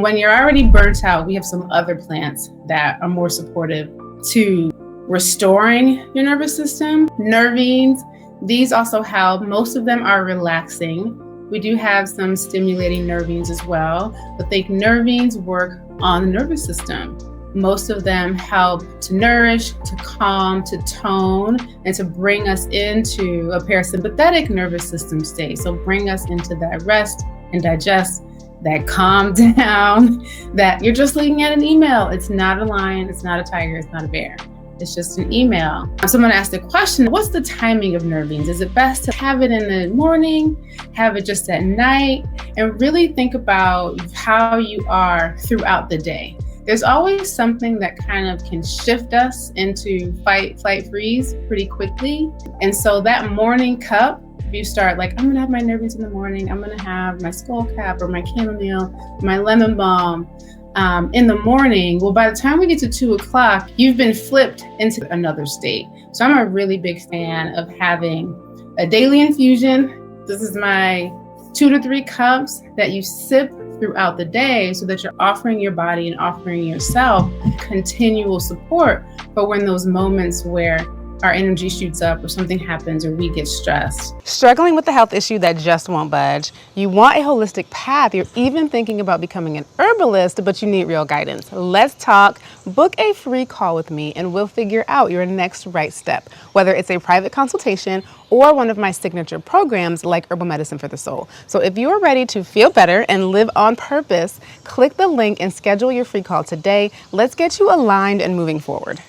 When you're already burnt out, we have some other plants that are more supportive to restoring your nervous system. Nervines, these also help. Most of them are relaxing. We do have some stimulating nervines as well, but the nervines work on the nervous system. Most of them help to nourish, to calm, to tone, and to bring us into a parasympathetic nervous system state. So bring us into that rest and digest, that calm down, that you're just looking at an email. It's not a lion, it's not a tiger, it's not a bear. It's just an email. Someone asked the question, what's the timing of nervines? Is it best to have it in the morning, have it just at night, and really think about how you are throughout the day? There's always something that kind of can shift us into fight, flight, freeze pretty quickly. And so that morning cup, if you start like, I'm gonna have my nervines in the morning, I'm gonna have my skull cap or my chamomile, my lemon balm, in the morning, well, by the time we get to 2 o'clock, you've been flipped into another state. So I'm a really big fan of having a daily infusion. This is my 2 to 3 cups that you sip throughout the day so that you're offering your body and offering yourself continual support for when those moments where our energy shoots up or something happens or we get stressed. Struggling with a health issue that just won't budge. You want a holistic path. You're even thinking about becoming an herbalist, but you need real guidance. Let's talk. Book a free call with me and we'll figure out your next right step, whether it's a private consultation or one of my signature programs like Herbal Medicine for the Soul. So if you're ready to feel better and live on purpose, click the link and schedule your free call today. Let's get you aligned and moving forward.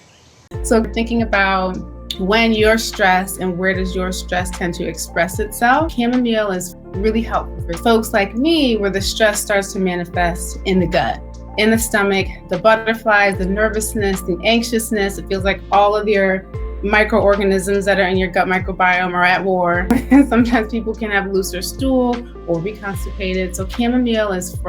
So thinking about when you're stressed and where does your stress tend to express itself, chamomile is really helpful for folks like me where the stress starts to manifest in the gut, in the stomach, the butterflies, the nervousness, the anxiousness. It feels like all of your microorganisms that are in your gut microbiome are at war. Sometimes people can have looser stool or be constipated. So chamomile is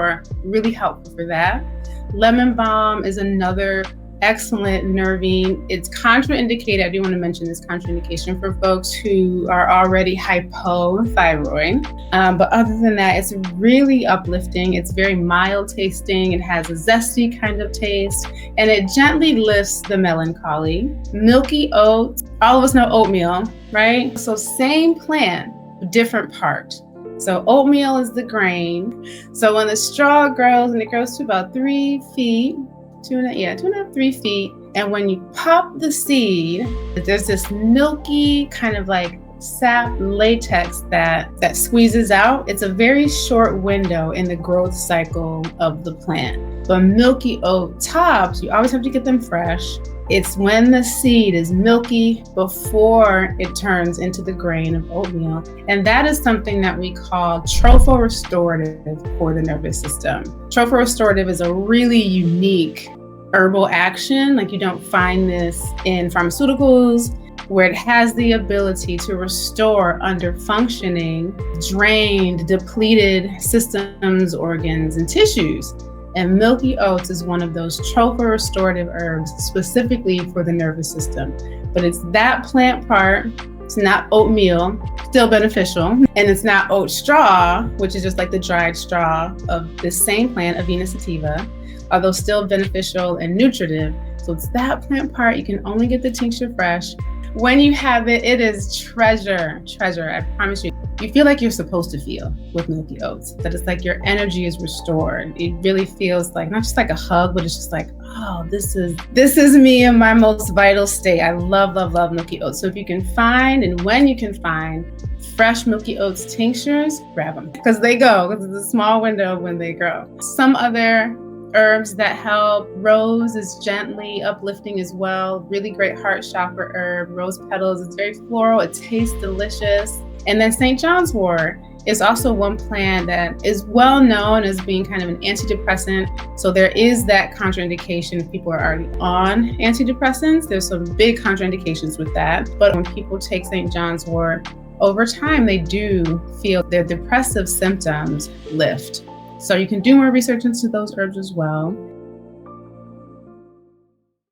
really helpful for that. Lemon balm is another excellent nervine. It's contraindicated. I do want to mention this contraindication for folks who are already hypothyroid. But other than that, it's really uplifting. It's very mild tasting. It has a zesty kind of taste, and it gently lifts the melancholy. Milky oats. All of us know oatmeal, right? So same plant, different part. So oatmeal is the grain. So when the straw grows, and it grows to about 3 feet, 2.5, 3 feet. And when you pop the seed, there's this milky kind of like sap latex that squeezes out. It's a very short window in the growth cycle of the plant. But milky oat tops, you always have to get them fresh. It's when the seed is milky before it turns into the grain of oatmeal. And that is something that we call restorative for the nervous system. Restorative is a really unique herbal action. Like you don't find this in pharmaceuticals, where it has the ability to restore under functioning, drained, depleted systems, organs, and tissues. And milky oats is one of those restorative herbs specifically for the nervous system. But it's that plant part, it's not oatmeal, still beneficial. And it's not oat straw, which is just like the dried straw of the same plant, Avena sativa, although still beneficial and nutritive. So it's that plant part. You can only get the tincture fresh. When you have it, it is treasure, I promise you. You feel like you're supposed to feel with milky oats, that it's like your energy is restored. It really feels like, not just like a hug, but it's just like, oh, this is me in my most vital state. I love milky oats. So if you can find, and when you can find fresh milky oats tinctures, grab them because they go, because it's a small window when they grow. Some other herbs that help. Rose is gently uplifting as well. Really great heart chakra herb. Rose petals, it's very floral. It tastes delicious. And then St. John's wort is also one plant that is well known as being kind of an antidepressant. So there is that contraindication if people are already on antidepressants. There's some big contraindications with that. But when people take St. John's wort, over time they do feel their depressive symptoms lift. So you can do more research into those herbs as well.